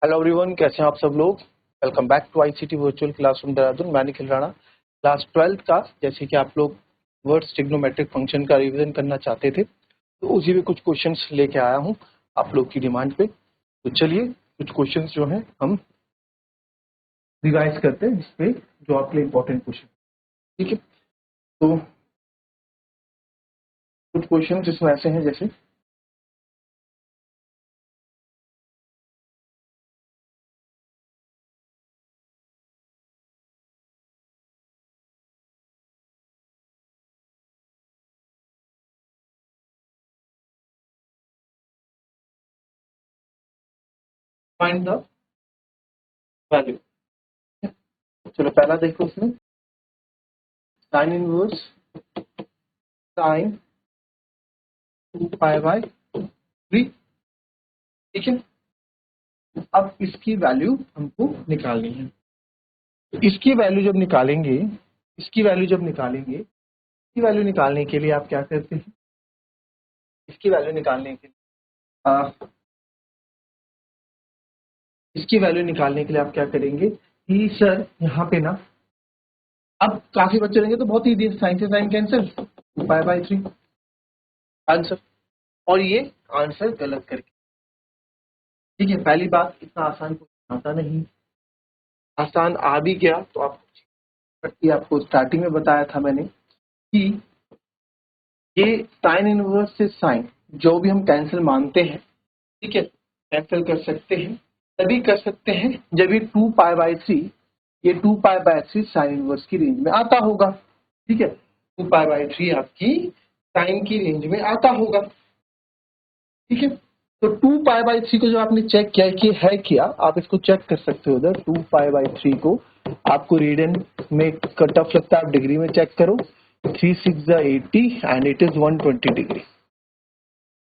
Hello everyone, कैसे हैं आप सब लोग। Welcome back to ICT virtual classroom Dehradun. मैं निखिल राणा, क्लास 12th का। जैसे कि आप लोग वर्ड्स ट्रिग्नोमेट्रिक फंक्शन का रिवीजन करना चाहते थे, तो उसी में कुछ क्वेश्चंस लेके आया हूं आप लोग की डिमांड पे। तो चलिए कुछ क्वेश्चंस जो हैं हम रिवाइज करते हैं, जिसपे जो आपके लिए इंपॉर्टेंट क्वेश्चन। ठीक है, तो कुछ क्वेश्चन इसमें ऐसे हैं, जैसे फाइंड द वैल्यू। चलो पहला देखो, उसमें साइन इनवर्स साइन 2π/3। ठीक है, अब इसकी वैल्यू हमको निकालनी है। इसकी वैल्यू जब निकालेंगे, इसकी वैल्यू निकालने के लिए आप क्या करते हैं, इसकी वैल्यू निकालने के लिए इसकी वैल्यू निकालने के लिए आप क्या करेंगे कि सर यहाँ पे ना, अब काफी बच्चे रहेंगे तो बहुत ईजी है, साइन से साइन कैंसिल, 2π/3 आंसर। और ये आंसर गलत करके, ठीक है। पहली बात, इतना आसान कुछ आता नहीं, आसान आ भी गया तो आपको स्टार्टिंग में बताया था मैंने कि ये साइन इनवर्स से साइन जो भी हम कैंसिल मानते हैं, ठीक है, कैंसिल कर सकते हैं, तभी कर सकते हैं जब ये 2π/3 साइन इनवर्स की रेंज में आता होगा। ठीक है, 2π/3 आपकी साइन की रेंज में आता होगा। ठीक है, तो 2π/3 को जो आपने चेक किया कि है क्या, आप इसको चेक कर सकते हो उधर। 2π/3 को आपको रेडियन में कट ऑफ लगता है, आप डिग्री में चेक करो। 3 6 80 एंड इट इज 120 डिग्री।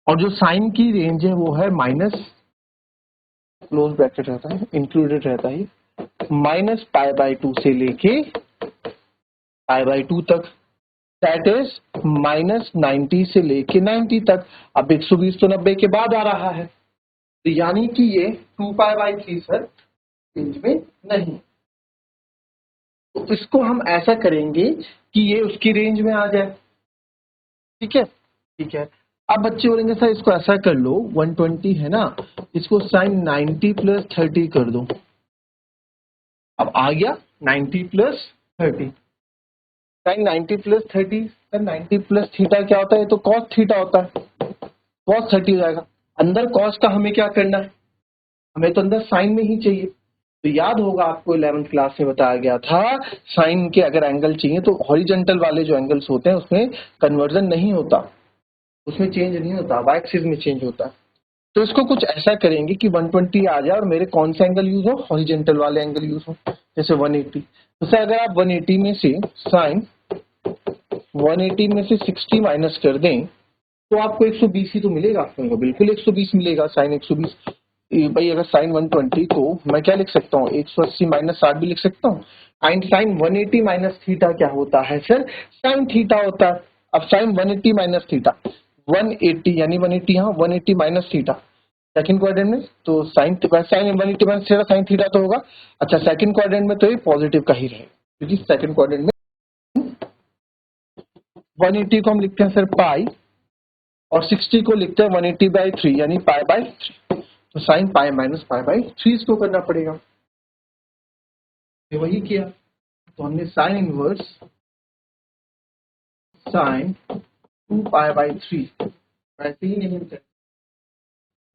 और जो साइन की रेंज है वो है माइनस, क्लोज ब्रैकेट रहता है, इंक्लूडेड रहता है, -π/2 से लेके π/2 तक, दैट इज -90 से लेके 90 तक। अब 120 तो 90 के बाद आ रहा है, तो यानी कि ये 2π/3 सर रेंज में नहीं। तो इसको हम ऐसा करेंगे कि ये उसकी रेंज में आ जाए। ठीक है, ठीक है। अब बच्चे बोलेंगे सर इसको ऐसा कर लो, 120 है ना, इसको साइन 90 + 30 कर दो। अब आ गया 90 + 30, साइन 90 + 30, सर 90 + थीटा क्या होता है, ये तो कॉस थीटा होता है, कॉस 30 हो जाएगा। अंदर कॉस का हमें क्या करना है, हमें तो अंदर साइन में ही चाहिए। तो याद होगा आपको 11th क्लास में बताया गया था, साइन के अगर एंगल चाहिए तो हॉरिजॉन्टल वाले जो एंगल्स होते हैं उसमें कन्वर्जन नहीं होता, उसमें चेंज नहीं होता, वाई एक्सिस में चेंज होता है। तो इसको कुछ ऐसा करेंगे कि 120 आ जाए और मेरे कौन सा एंगल यूज हो, हॉरिजॉन्टल वाले एंगल यूज हो, जैसे 180। तो सर अगर आप 180 में से साइन 180 में से 60 माइनस कर दें तो आपको 120 ही तो मिलेगा, आपको बिल्कुल 120 मिलेगा, साइन 120। भाई अगर साइन 120 को मैं क्या लिख सकता हूँ, 180 - 60 भी लिख सकता हूँ। एंड साइन 180 माइनस थीटा क्या होता है सर, साइन थीटा होता है। अब साइन 180 माइनस थीटा 180, यानी 180, यहाँ 180 माइनस थीटा सेकंड क्वाड्रेंट में, तो sine 180 minus theta sine theta तो होगा। अच्छा, सेकंड क्वाड्रेंट में तो ये पॉजिटिव का ही रहेगा, क्योंकि सेकंड क्वाड्रेंट में 180 को हम लिखते हैं सर पाई, और 60 को लिखते हैं 180/3 यानी π/3। तो साइन पाई माइनस π/3 इसको करना पड़ेगा। तो वही किया, तो हमने साइन इनवर्स साइन 2π/3 ऐसे ही नहीं करते,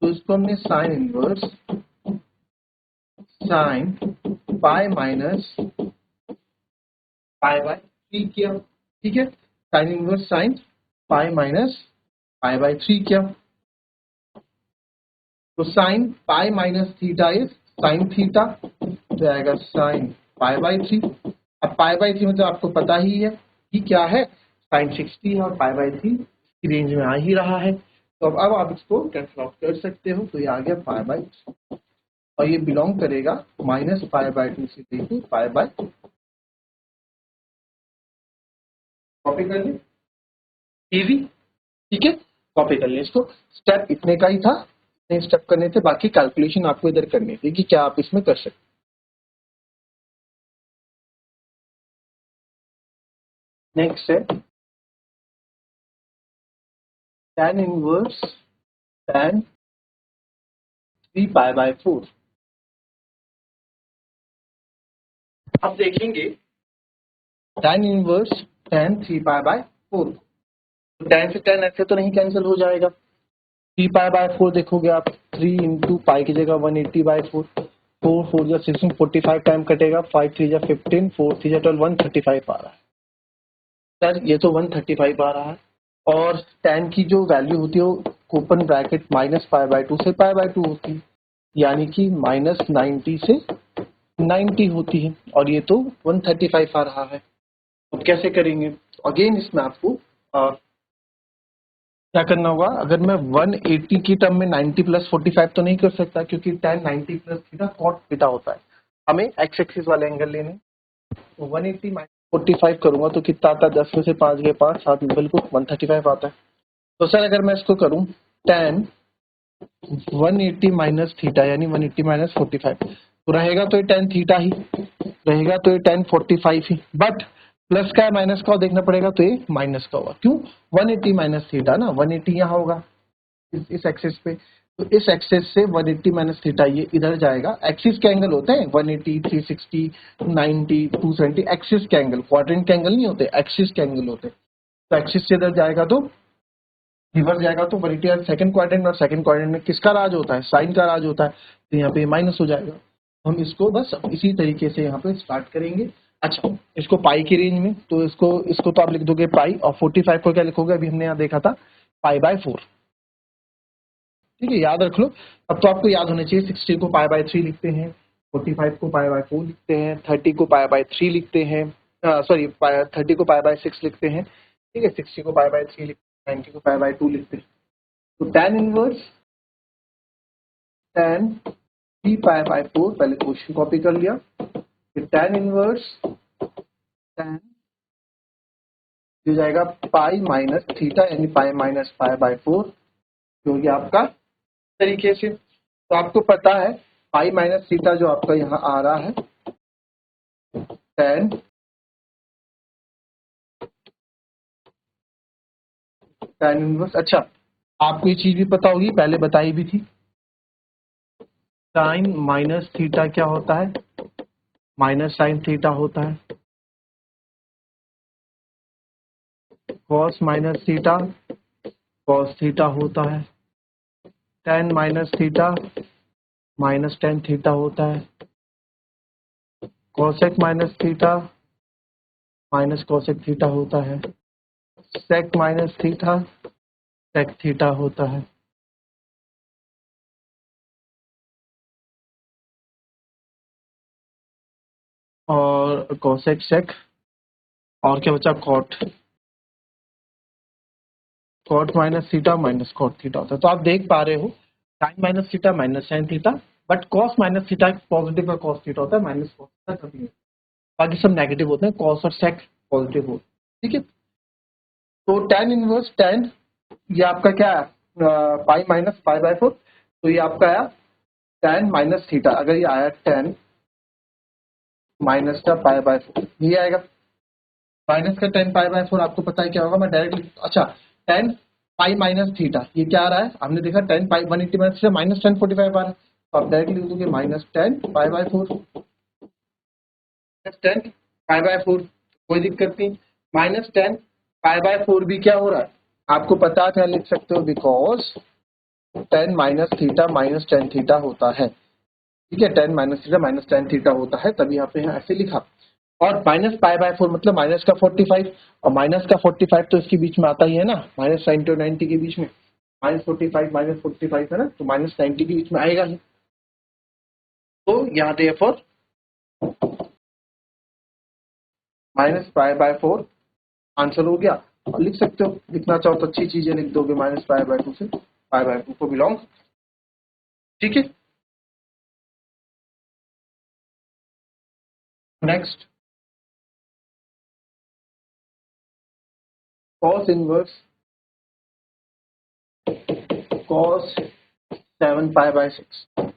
तो इसको हमने sine inverse sine pi minus π/3 किया। ठीक है, sine inverse sine pi minus π/3 किया। तो sine pi minus theta is sine theta, तो आएगा साइन π/3। अब π/3 मतलब आपको पता ही है कि क्या है, साइन 60 है और π/3 की रेंज में आ ही रहा है। तो अब आप इसको कैंसिल आउट कर सकते हो, तो ये आ गया π/3, और ये बिलोंग करेगा -π/2 से लेके π/, कॉपी कर ले, इजी। ठीक है, कॉपी कर ले इसको, स्टेप इतने का ही था, स्टेप करने थे, बाकी कैलकुलेशन आपको इधर करनी थी कि क्या आप इसमें कर सकते। नेक्स्ट है tan inverse tan 3 pi by 4। अब देखेंगे tan inverse tan 3 pi by 4, तो tan से tan ऐसे तो नहीं कैंसिल हो जाएगा। 3 पाई बाय 4 देखोगे आप, 3 इंटू पाई की जगह 180 बाय 4, 4 4 या 16 45 टाइम कटेगा, 5 3 या 15, 4 3 या 12, 135 आ रहा है सर, ये तो 135 आ रहा है। और tan की जो वैल्यू होती है वो open bracket minus pi by 2 से पाई बाय 2 होती है, यानी कि माइनस 90 से 90 होती है, और ये तो 135 आ रहा है। अब कैसे करेंगे? अगेन इसमें आपको क्या करना होगा, अगर मैं 180 की टर्म में 90 प्लस 45 तो नहीं कर सकता, क्योंकि tan 90 plus theta cot theta होता है, हमें एक्स एक्सिस वाले एंगल लेने। तो 180 माइनस 45 करूंगा तो कितना आता है, 10 में से 5 गए 5, 7 में बिल्कुल 135 आता है। तो सर अगर मैं इसको करूं tan 180 माइनस थीटा यानी 180 माइनस 45, तो रहेगा तो ये tan थीटा ही रहेगा, तो ये tan 45 ही, बट प्लस का है माइनस का देखना पड़ेगा, तो ये माइनस का होगा। क्यों? 180 माइनस थीटा ना, 180 यहाँ होगा इस एक्सिस पे, तो इस एक्सिस से 180 माइनस थीटा ये इधर जाएगा। एक्सिस के एंगल होते हैं 180, 360, 90, 270, एक्सिस के एंगल, क्वाड्रेंट के एंगल नहीं होते, एक्सिस के एंगल होते। तो एक्सिस से इधर जाएगा तो रिवर्स जाएगा, तो 180 सेकंड क्वाड्रेंट, और सेकंड क्वाड्रेंट में किसका राज होता है? साइन का राज होता है, तो यहाँ पे माइनस हो जाएगा। हम इसको बस इसी तरीके से यहाँ पे स्टार्ट करेंगे। अच्छा, इसको पाई की रेंज में, तो इसको तो आप लिख दोगे पाई, और 45 को क्या लिखोगे, अभी हमने यहाँ देखा था पाई बाय 4। ठीक है, याद रख लो। अब तो आपको याद होना चाहिए, 60 को पाई बाय 3 लिखते हैं, 45 को पाई बाय 4 लिखते हैं, 30 को पाई बाय 3 लिखते हैं, सॉरी 30 को पाई बाय 6 लिखते हैं, ठीक है, 60 को पाई बाय 3 लिखते हैं, 90 को पाई बाय 2 लिखते हैं। तो tan inverse tan 3 pi by 4, पहले क्वेश्चन कॉपी कर लिया, फिर tan इनवर्स tan हो जाएगा पाई माइनस थीटा यानी पाई माइनस पाई बाय 4, जो कि आपका तरीके से। तो आपको पता है पाई माइनस थीटा जो आपका यहाँ आ रहा है tan इनवर्स। अच्छा, आपको ये चीज भी पता होगी, पहले बताई भी थी, साइन माइनस थीटा क्या होता है? माइनस साइन थीटा होता है। Cos minus theta cos theta होता है। tan minus theta minus tan theta होता है। Cosec minus theta minus cosec theta होता है। Sec minus theta sec theta होता है। और कॉसेक सेक, और क्या बचा? Cot. Cot minus theta minus cot theta होता है। तो आप देख पा रहे हो sine minus theta minus sine theta, but cos minus theta positive का कॉस थीटा होता है, माइनस कॉस थीटा कभी नहीं। बाकी सब नेगेटिव होते हैं, कॉस और सेक पॉजिटिव होते हैं। ठीक है, तो tan इनवर्स tan, ये आपका क्या है? पाई माइनस पाई बाय 4, तो ये आपका आया tan माइनस थीटा। अगर ये आया tan माइनस का पाई बाय 4, ये आएगा माइनस का tan पाई बाय 4। आपको पता है क्या होगा, मैं डायरेक्टली, अच्छा, tan पाई माइनस थीटा ये क्या आ रहा है, हमने देखा tan पाई 180 माइनस थीटा माइनस tan 45 आ रहा है, तो आप डायरेक्टली लिख दोगे minus tan pi by 4, tan pi by 4, कोई दिक्कत नहीं। माइनस tan पाई बाय 4 भी क्या हो रहा है, आपको पता है, क्या लिख सकते हो, because tan minus theta minus tan theta होता है। ठीक है, tan minus theta minus tan theta होता है, तभी आपने यहाँ ऐसे लिखा। और माइनस पाई बाय 4 मतलब माइनस का 45, और माइनस का 45 तो इसके बीच में आता ही है ना, माइनस 90 और 90 के बीच में, माइनस 45 है ना, तो माइनस 90 के बीच में आएगा ही। तो यहाँ therefore minus pi by 4 answer हो गया। और लिख सकते हो, लिखना चाहो तो अच्छी चीजें लिख दोगे, माइनस पाई बाय 2 से पाई बाय 2 को बिलोंग। ठीक है, next cos inverse cos 7 pi by 6।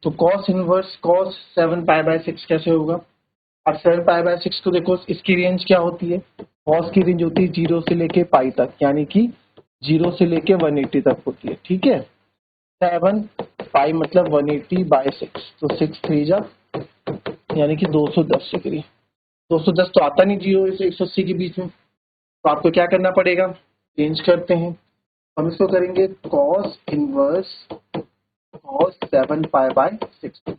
तो cos inverse cos 7 pi by 6 कैसे होगा? अब 7 पाई बाय 6 को देखो, इसकी रेंज क्या होती है? कॉस की रेंज होती है 0 से लेके पाई तक, यानी कि 0 से लेके 180 तक होती है। ठीक है, 7 पाई मतलब 180 बाय 6, तो 6 3 जा यानी कि 210 डिग्री। 210 तो आता नहीं 0 से 180 के बीच में, तो आपको क्या करना पड़ेगा? चेंज करते हैं, हम इसको करेंगे cos inverse cos 7 pi by 6।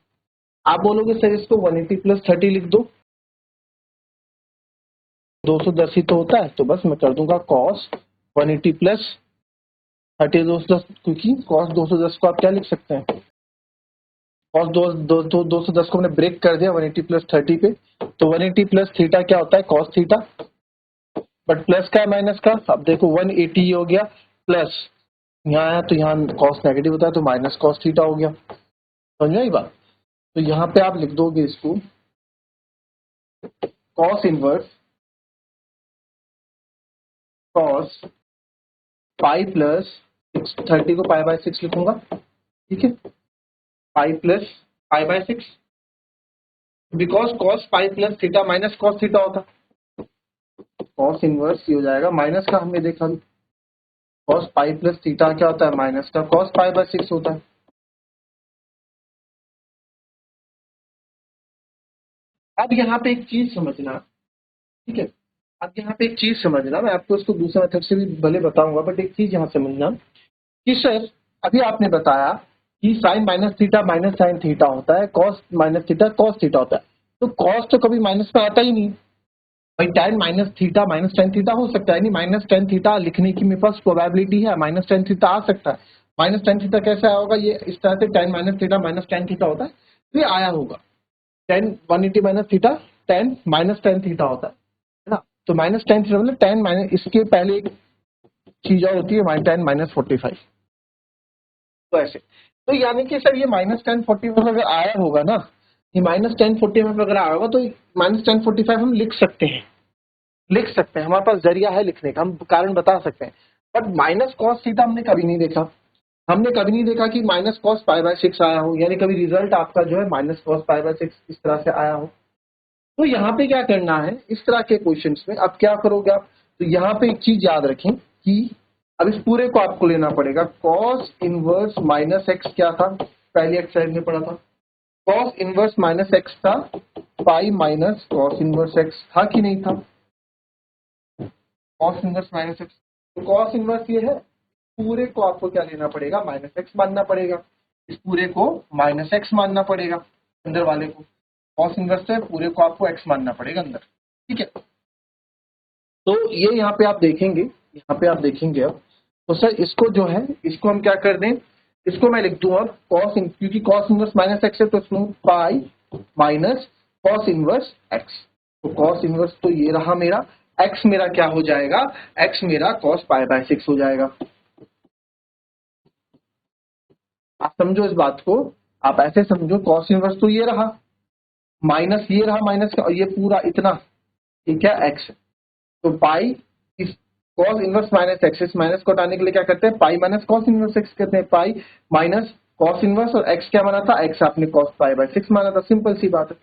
आप बोलोगे सर इसको 180 प्लस 30 लिख दो, 210 ही तो होता है, तो बस मैं कर दूंगा कॉस 180 प्लस 30 210, क्योंकि कॉस 210 को आप क्या लिख सकते हैं? कॉस 210 को हमने ब्रेक कर दिया 180 प्लस 30 पे, तो 180 प्लस थीटा क्या होता है? Cos theta. बट प्लस का है माइनस का? अब देखो 180 हो गया प्लस, यहाँ है तो यहाँ कॉस नेगेटिव होता है, तो माइनस कॉस थीटा हो गया। समझ में आई बात? तो यहाँ पे आप लिख दोगे इसको cos inverse cos pi plus 30 को पाई बाय 6 लिखूंगा। ठीक है, pi plus pi by 6, because cos pi plus theta minus cos theta होता। कॉस इनवर्स ये हो जाएगा माइनस का, हमने देखा कॉस पाई प्लस थीटा क्या होता है? माइनस का कॉस पाई बाय 6 होता है। अब यहाँ पे एक चीज समझना, ठीक है, अब यहाँ पे एक चीज समझना, मैं आपको इसको दूसरे मेथड से भी भले बताऊंगा, बट एक चीज यहाँ समझना कि सर अभी आपने बताया कि sine minus theta minus sine theta होता है, cos minus theta cos theta होता है, तो कॉस तो कभी माइनस में आता ही नहीं भाई। tan minus theta minus tan theta हो सकता है, नहीं माइनस टेन थीटा लिखने की मेरे पास प्रोबेबिलिटी है, माइनस टेन थीटा आ सकता है। माइनस टेन थीटा कैसे आया होगा? ये इस तरह से tan minus theta minus tan theta होता है, तो ये आया होगा। tan 180 minus theta tan minus tan theta होता है ना? तो माइनस टेन थीटा मतलब tan माइनस, इसके पहले एक चीज और होती है tan माइनस 45, तो ऐसे। तो यानी कि सर ये -1045 अगर आया होगा ना, ये -1045 अगर आया होगा, तो -1045 हम लिख सकते हैं, हमारे पास जरिया है लिखने का, हम कारण बता सकते हैं। बट माइनस कॉस थीटा हमने कभी नहीं देखा, कि माइनस कॉस पाई बाय 6 आया हो, यानी कभी रिजल्ट आपका जो है माइनस कॉस पाई बाय 6 इस तरह से आया हो। तो यहाँ पे क्या करना है, इस तरह के क्वेश्चंस में अब क्या करोगे आप? तो यहाँ पे एक चीज याद रखें कि अब इस पूरे को आपको लेना पड़ेगा। कॉस इनवर्स माइनस एक्स क्या था? पहली एक्सरसाइज में पढ़ा था, कॉस इनवर्स माइनस एक्स था, pi minus cos inverse x था कि नहीं था? कॉस इनवर्स माइनस एक्स, तो कॉस इनवर्स ये है, पूरे को आपको क्या लेना पड़ेगा? माइनस एक्स मानना पड़ेगा, इस पूरे को माइनस एक्स मानना पड़ेगा, अंदर वाले को कॉस इनवर्स है, पूरे को आपको एक्स मानना पड़ेगा अंदर। ठीक है, तो ये यहाँ पे आप देखेंगे, अब तो सर इसको जो है, इसको हम क्या कर दें, इसको मैं लिख दूं अब कॉस, क्योंकि कॉस इनवर्स माइनस एक्स है, तो इसमें pi minus cos inverse x. तो कॉस इनवर्स तो ये रहा मेरा, एक्स मेरा क्या हो जाएगा? एक्स मेरा कॉस पाई बाय 6 हो जाएगा। आप समझो इस बात को, आप ऐसे समझो, कॉस इनवर्स तो ये रहा, माइनस ये रहा माइनस का, और ये पूरा इतना, ठीक है, एक्स। तो पाई इस कॉस इनवर्स माइनस एक्स, इस माइनस को हटाने के लिए क्या करते हैं? Pi minus cos inverse x करते हैं, पाई माइनस कॉस इनवर्स, और एक्स क्या माना था? एक्स आपने कॉस पाई बाय 6 माना था, सिंपल सी बात है।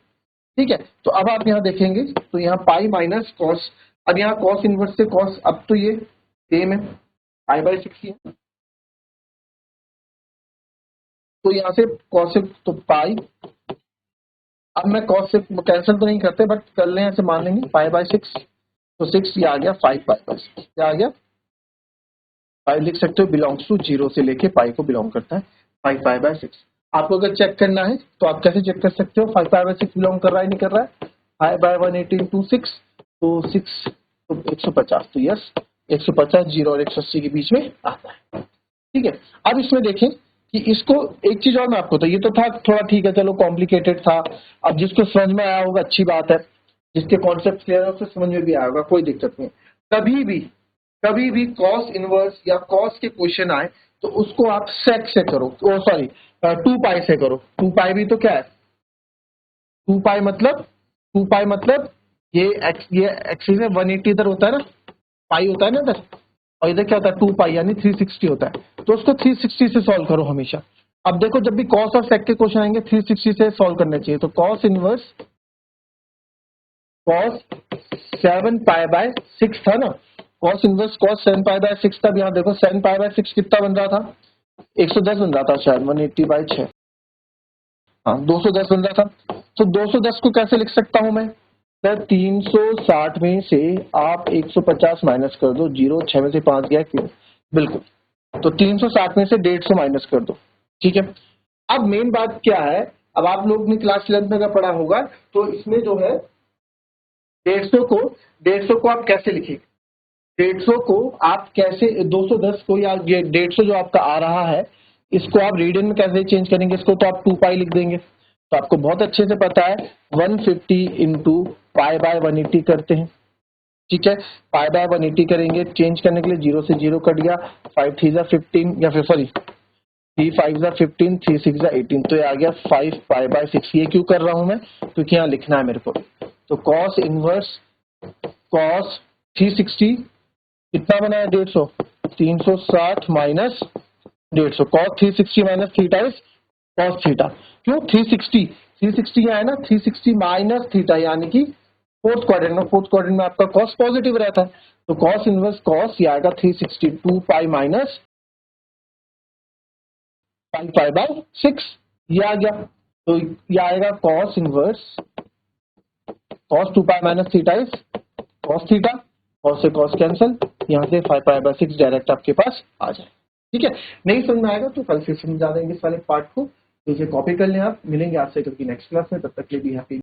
ठीक है, तो अब आप यहाँ देखेंगे, तो यहाँ पाई माइनस कॉस, अब यहाँ कॉस इनवर्स से कॉस, अब तो ये सेम है, पाई बाय 6 ही है, तो यहाँ से कॉस से तो पाई, अब मैं कॉस से कैंसिल तो नहीं करते, बट कर लें ऐसे, मान लेंगे पाई बाय 6, तो 6 ये आ गया 5 पाई बाय 6, क्या आ गया? 5 लिख सकते हो, बिलोंग्स टू 0 से लेके पाई को बिलोंग करता है, 5 पाई बाय 6। आपको अगर चेक करना है तो आप कैसे चेक कर सकते हो 5 पाई बाय 6 बिलोंग कर रहा है नहीं कर रहा है? 5 बाय 180 इंटू 6, तो 6 तो 150, तो यस 150 0 और 180 के बीच में आता है। ठीक है, अब इसमें देखें कि इसको, एक चीज और मैं आपको, तो ये तो था थोड़ा, ठीक है चलो कॉम्प्लिकेटेड था, अब जिसको समझ में आया होगा अच्छी बात है, जिसके कॉन्सेप्ट क्लियर है उसे समझ में भी आया होगा, कोई दिक्कत नहीं। कभी भी कॉस इनवर्स या कॉस के क्वेश्चन आए तो उसको आप सेक से करो, सॉरी 2 पाई से करो। 2 पाई भी तो क्या है? 2 पाई मतलब, ये एक्सिस है, 180 इधर होता है ना, पाई होता है ना इधर, और इधर क्या होता है 2 पाई यानी 360 होता है। तो उसको 360 से सॉल्व करो हमेशा। अब देखो जब भी कॉस और सेक के क्वेश्चन आएंगे 360 से सॉल्व करने चाहिए। तो cos inverse cos 7 pi by 6 था ना, cos inverse cos 7 pi by 6 तब यहाँ देखो 7 पाई बाय 6 कितना बन रहा था, 110 बन रहा था शायद, 180 बाय 6, हाँ 210 बन रहा था। तो 210 को कैसे लिख सकता हूं मैं सर, 360 में से आप 150 माइनस कर दो, 0 6 में से 5 गया क्यों, बिल्कुल। तो 360 में से 150 माइनस कर दो, ठीक है। अब मेन बात क्या है, अब आप लोग ने क्लास 11 में अगर पढ़ा होगा तो इसमें जो है 150 को आप कैसे लिखेंगे, 150 को आप कैसे 210 को या ये 150 जो आपका आ रहा है इसको आप रीडियन में कैसे चेंज करेंगे, इसको तो आप 2 पाई लिख देंगे। तो आपको बहुत अच्छे से पता है 150 इंटू पाई बाय 180 करते हैं, ठीक है। पाई बाय 180 करेंगे, चेंज करने के लिए 0 से 0 कट गया, 5 3 15 या फिर सॉरी 3 5 15 3 6 18, तो ये आ गया 5 पाई बाय 6। ये क्यों कर रहा हूं मैं, क्योंकि यहाँ लिखना है मेरे को। तो कॉस इनवर्स कॉस 360 कितना बना है 150, 360 minus 150, cos 360 minus theta is cos theta. क्यों 360 यहाँ है ना, 360 माइनस थीटा यानी कि फोर्थ क्वाड्रेंट में, फोर्थ क्वाड्रेंट में आपका कॉस पॉजिटिव रहता है। तो कॉस इनवर्स कॉस ये आएगा 362 पाई माइनस 5 पाई बाय 6, ये आ गया। तो ये आएगा cos inverse cos 2 pi minus theta is cos theta, cos से कॉस कैंसिल, यहाँ से 5 पाई बाय 6 डायरेक्ट आपके पास आ जाए, ठीक है। नहीं समझ में आएगा तो कल से समझा देंगे इस वाले पार्ट को, तो इसे कॉपी कर लें आप। मिलेंगे आपसे कल की नेक्स्ट क्लास में, तब तक के लिए भी हैप्पी